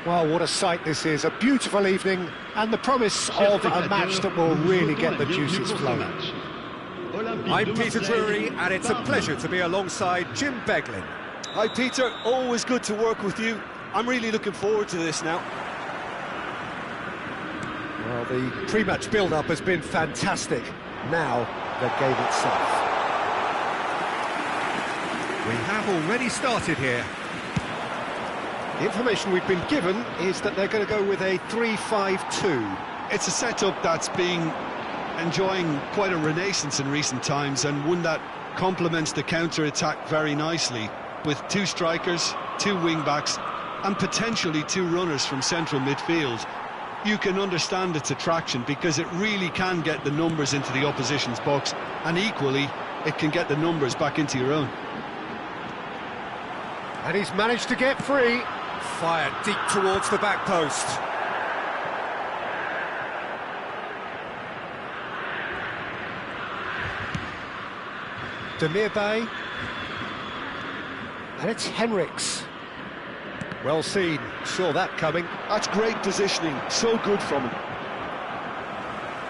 Well, what a sight this is. A beautiful evening and the promise of a match that will really get the juices flowing. I'm Peter Drury, and it's a pleasure to be alongside Jim Beglin. Hi Peter, always good to work with you. I'm really looking forward to this now. Well, the pre-match build-up has been fantastic. Now, the game itself. We have already started here. The information we've been given is that they're going to go with a 3-5-2. It's a setup that's been enjoying quite a renaissance in recent times, and one that complements the counter-attack very nicely, with two strikers, two wing-backs, and potentially two runners from central midfield. You can understand its attraction because it really can get the numbers into the opposition's box, and equally, it can get the numbers back into your own. And he's managed to get free. Fired deep towards the back post. Demirbay. And it's Henriks. Well seen, saw that coming. That's great positioning, so good from him.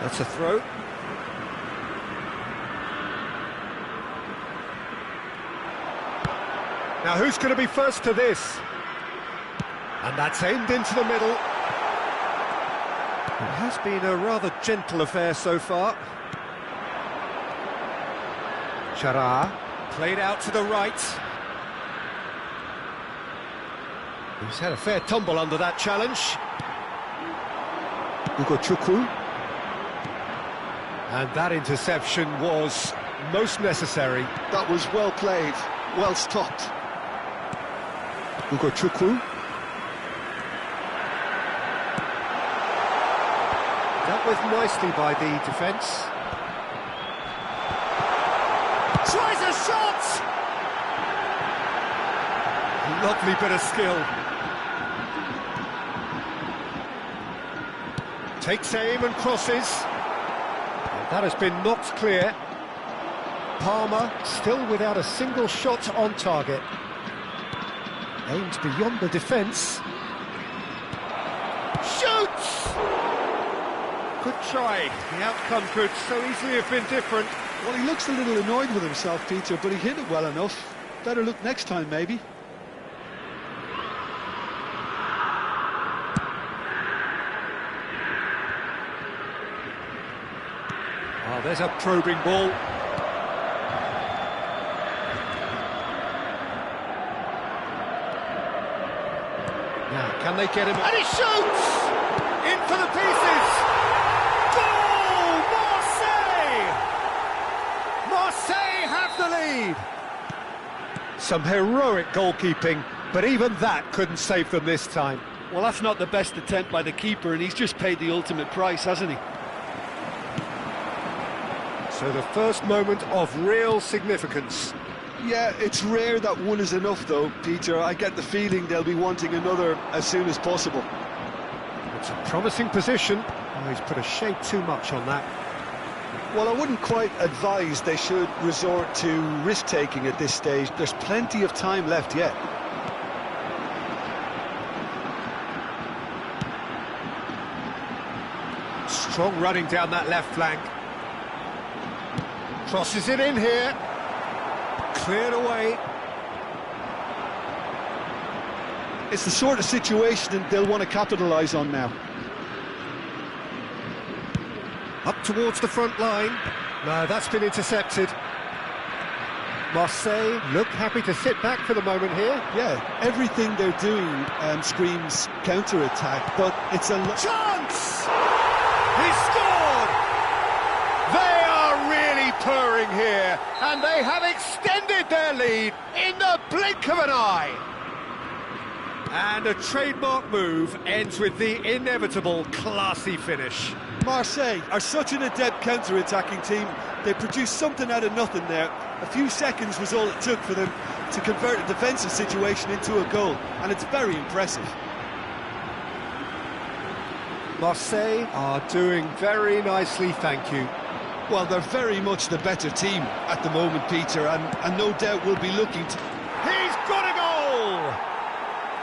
That's a throw. Now who's going to be first to this? And that's aimed into the middle. It has been a rather gentle affair so far. Chara. Played out to the right. He's had a fair tumble under that challenge. Ugochukwu. And that interception was most necessary. That was well played, well stopped. Ugochukwu. Dealt with nicely by the defence. Tries a shot! Lovely bit of skill. Takes aim and crosses. And that has been knocked clear. Palmer still without a single shot on target. Aimed beyond the defence. Shoots! Good try. The outcome could so easily have been different. Well, he looks a little annoyed with himself, Peter, but he hit it well enough. Better look next time, maybe. Oh, there's a probing ball. Now, can they get him? And he shoots! In for the pieces! Goal! Marseille! Marseille have the lead! Some heroic goalkeeping, but even that couldn't save them this time. Well, that's not the best attempt by the keeper, and he's just paid the ultimate price, hasn't he? So the first moment of real significance. Yeah, it's rare that one is enough, though, Peter. I get the feeling they'll be wanting another as soon as possible. It's a promising position. Oh, he's put a shade too much on that. Well, I wouldn't quite advise they should resort to risk-taking at this stage. There's plenty of time left yet. Strong running down that left flank. Crosses it in here. Cleared away. It's the sort of situation that they'll want to capitalise on now. Up towards the front line. No, that's been intercepted. Marseille look happy to sit back for the moment here. Yeah, everything they're doing screams counter-attack, but it's a... Chance! He scored! They are really purring here, and they have extended their lead in the blink of an eye. And a trademark move ends with the inevitable classy finish. Marseille are such an adept counter-attacking team. They produced something out of nothing there. A few seconds was all it took for them to convert a defensive situation into a goal, and it's very impressive. Marseille are doing very nicely, thank you. Well, they're very much the better team at the moment, Peter, and no doubt will be looking to... He's got a goal!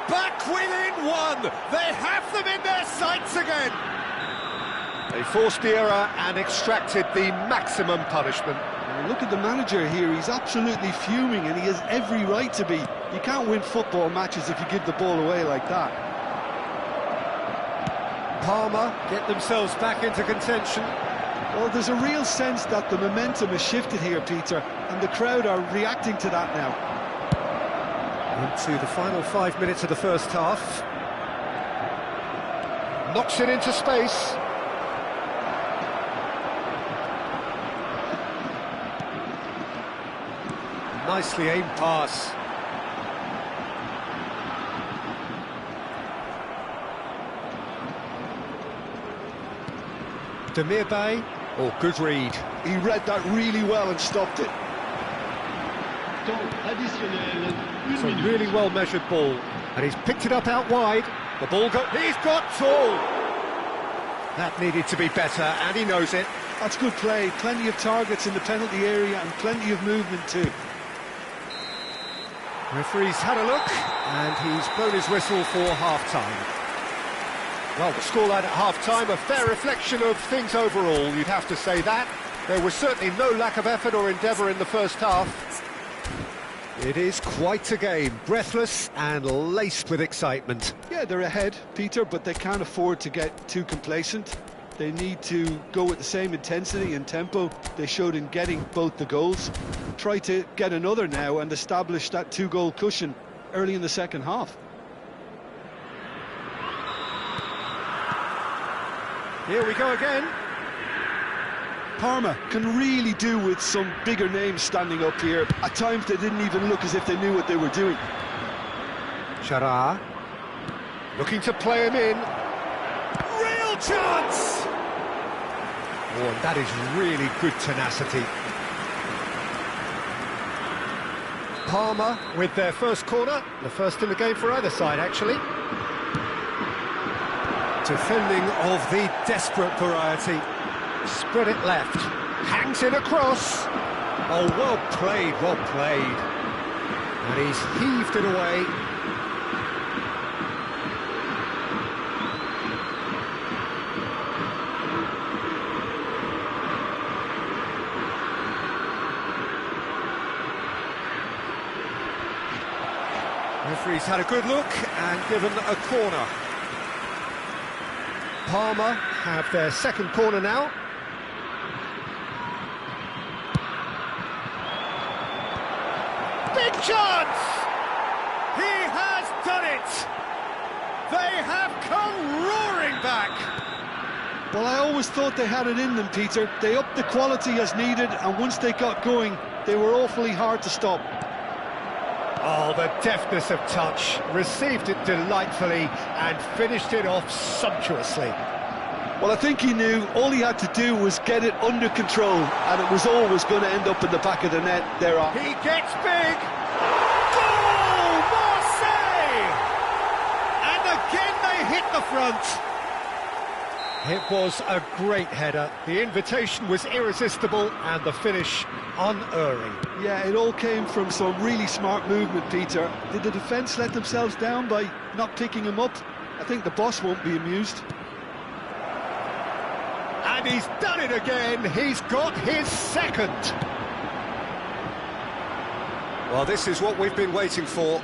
Back within one! They have them in their sights again! They forced the error and extracted the maximum punishment. Look at the manager here, he's absolutely fuming and he has every right to be. You can't win football matches if you give the ball away like that. Palmer get themselves back into contention. Well, there's a real sense that the momentum has shifted here, Peter, and the crowd are reacting to that now. Into the final 5 minutes of the first half. Knocks it into space. Nicely aimed pass. Demirbay. Oh, good read. He read that really well and stopped it. It's a really well-measured ball. And he's picked it up out wide. The ball he's got tall! That needed to be better, and he knows it. That's good play. Plenty of targets in the penalty area and plenty of movement too. Referee's had a look, and he's blown his whistle for half-time. Well, the scoreline at half-time, a fair reflection of things overall, you'd have to say that. There was certainly no lack of effort or endeavour in the first half. It is quite a game, breathless and laced with excitement. Yeah, they're ahead, Peter, but they can't afford to get too complacent. They need to go with the same intensity and tempo they showed in getting both the goals. Try to get another now and establish that two-goal cushion early in the second half. Here we go again. Parma can really do with some bigger names standing up here. At times they didn't even look as if they knew what they were doing. Chara looking to play him in. Real chance! Oh, and that is really good tenacity. Palmer with their first corner, the first in the game for either side, actually. Defending of the desperate variety. Spread it left, hangs it across. Oh, well played, well played. And he's heaved it away. Referee's had a good look and given a corner. Palmer have their second corner now. Big chance! He has done it! They have come roaring back! Well, I always thought they had it in them, Peter. They upped the quality as needed, and once they got going, they were awfully hard to stop. Oh, the deftness of touch, received it delightfully and finished it off sumptuously. Well, I think he knew all he had to do was get it under control, and it was always going to end up in the back of the net. There are. He gets big! Goal! Marseille! And again they hit the front. It was a great header. The invitation was irresistible and the finish unerring. Yeah, it all came from some really smart movement, Peter. Did the defence let themselves down by not picking him up? I think the boss won't be amused. And he's done it again. He's got his second. Well, this is what we've been waiting for.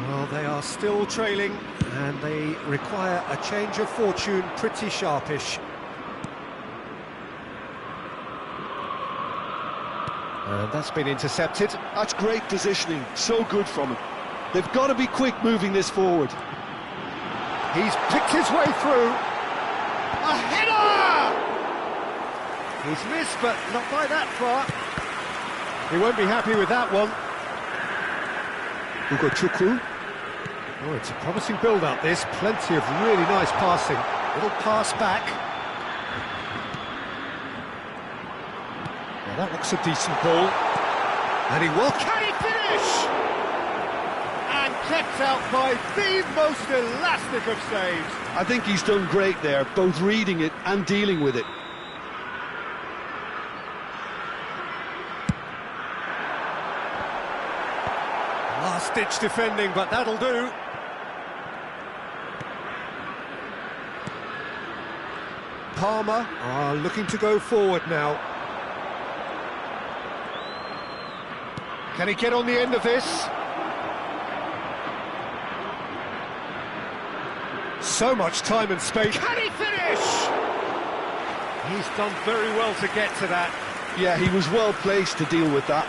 Well, they are still trailing, and they require a change of fortune pretty sharpish. And that's been intercepted. That's great positioning, so good from him. They've got to be quick moving this forward. He's picked his way through. A header! He's missed, but not by that far. He won't be happy with that one. Ugo Chukwu. Oh, it's a promising build-up, this. Plenty of really nice passing. Little pass back. Well, that looks a decent ball. And he will... Can he finish? And kept out by the most elastic of saves. I think he's done great there, both reading it and dealing with it. last-ditch defending, but that'll do. Palmer are looking to go forward now. Can he get on the end of this? So much time and space. Can he finish? He's done very well to get to that. Yeah, he was well placed to deal with that.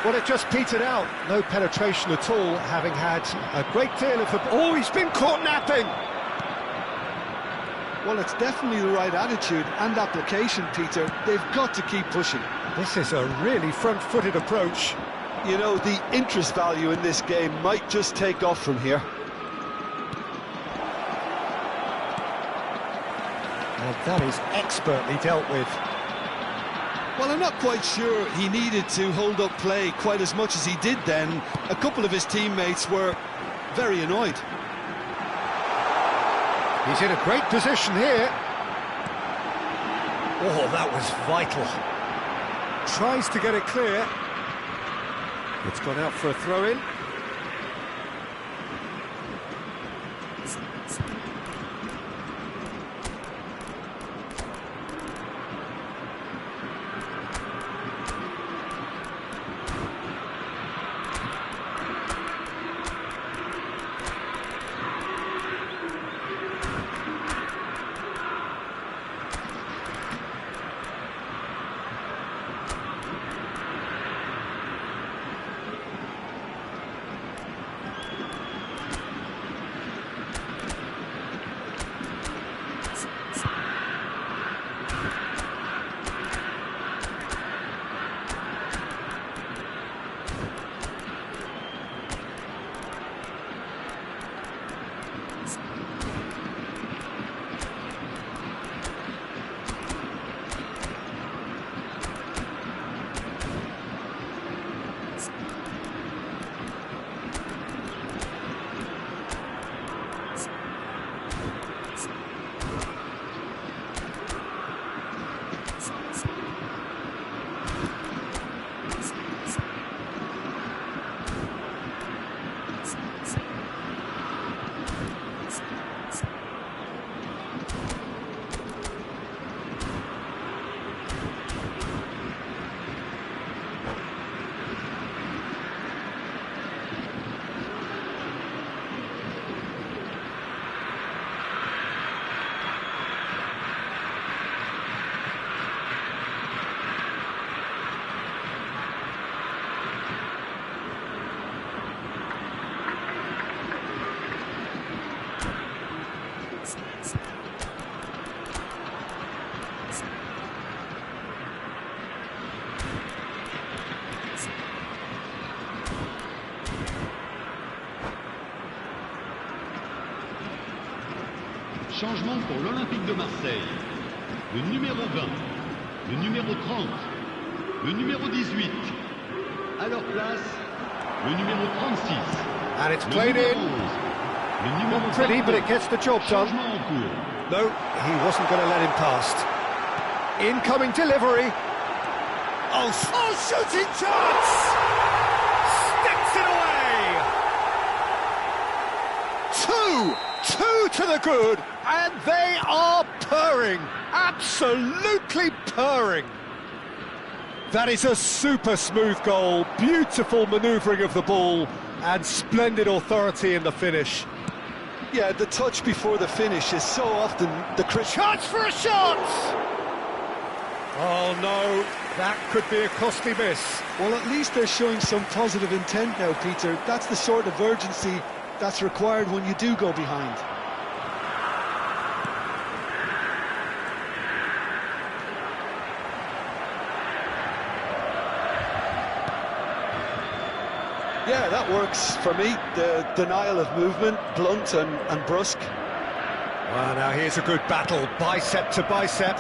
Well, it just petered out. No penetration at all, having had a great deal of the... Oh, he's been caught napping! Well, it's definitely the right attitude and application, Peter. They've got to keep pushing. This is a really front-footed approach. You know, the interest value in this game might just take off from here. And that is expertly dealt with. Well, I'm not quite sure he needed to hold up play quite as much as he did then. A couple of his teammates were very annoyed. He's in a great position here. Oh, that was vital. Tries to get it clear. It's gone out for a throw-in. Changement pour l'Olympique de Marseille. Le numéro 20, le numéro 30, le numéro 18. À leur place, le numéro 36. And it's played in. Le numéro Not pretty, but it gets the job done. Changement en cours. No, he wasn't going to let him past. Incoming delivery. Oh, shooting chance! Sticks it away! Two to the good, and they are purring, absolutely purring. That is a super smooth goal, beautiful manoeuvring of the ball, and splendid authority in the finish. Yeah, the touch before the finish is so often the Chance for a shot! Oh no, that could be a costly miss. Well, at least they're showing some positive intent now, Peter. That's the sort of urgency that's required when you do go behind. Yeah, that works for me. The denial of movement, blunt and brusque. Well, now here's a good battle, bicep to bicep.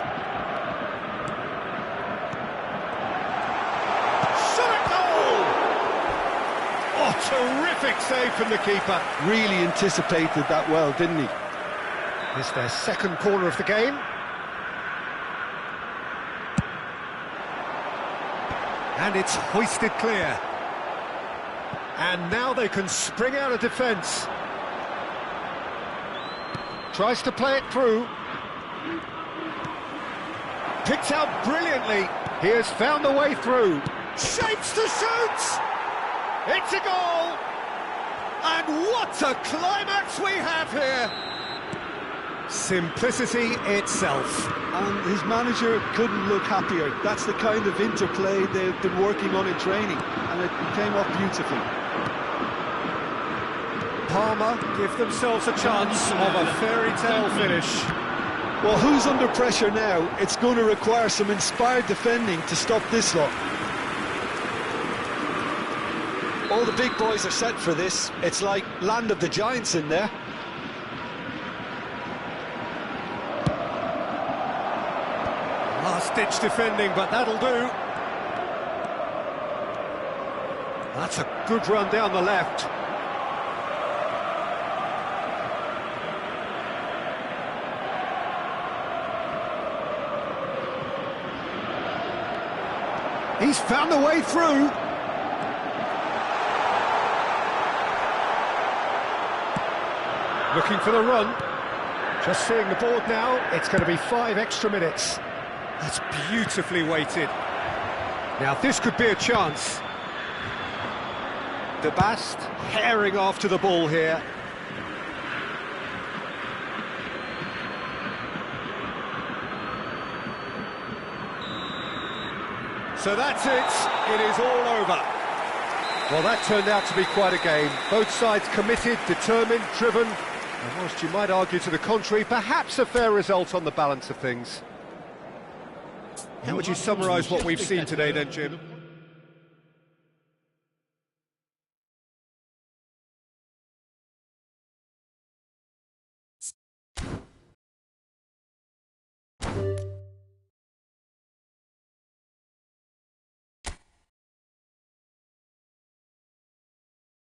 Shot at goal! Oh, terrific save from the keeper. Really anticipated that well, didn't he? It's their second corner of the game. And it's hoisted clear. And now they can spring out of defence. Tries to play it through. Picked out brilliantly. He has found the way through. Shapes to shoot! It's a goal! And what a climax we have here! Simplicity itself. And his manager couldn't look happier. That's the kind of interplay they've been working on in training, and it came off beautifully. Parma give themselves a chance of a fairy tale finish. Well, who's under pressure now? It's going to require some inspired defending to stop this lot. All the big boys are set for this. It's like Land of the Giants in there. Last-ditch defending, but that'll do. That's a good run down the left. He's found the way through. Looking for the run. Just seeing the board now, it's going to be 5 extra minutes. That's beautifully weighted. Now this could be a chance. De Bast herring after the ball here. So that's it. It is all over. Well, that turned out to be quite a game. Both sides committed, determined, driven. And whilst you might argue to the contrary, perhaps a fair result on the balance of things. How would you summarise what we've seen today then, Jim?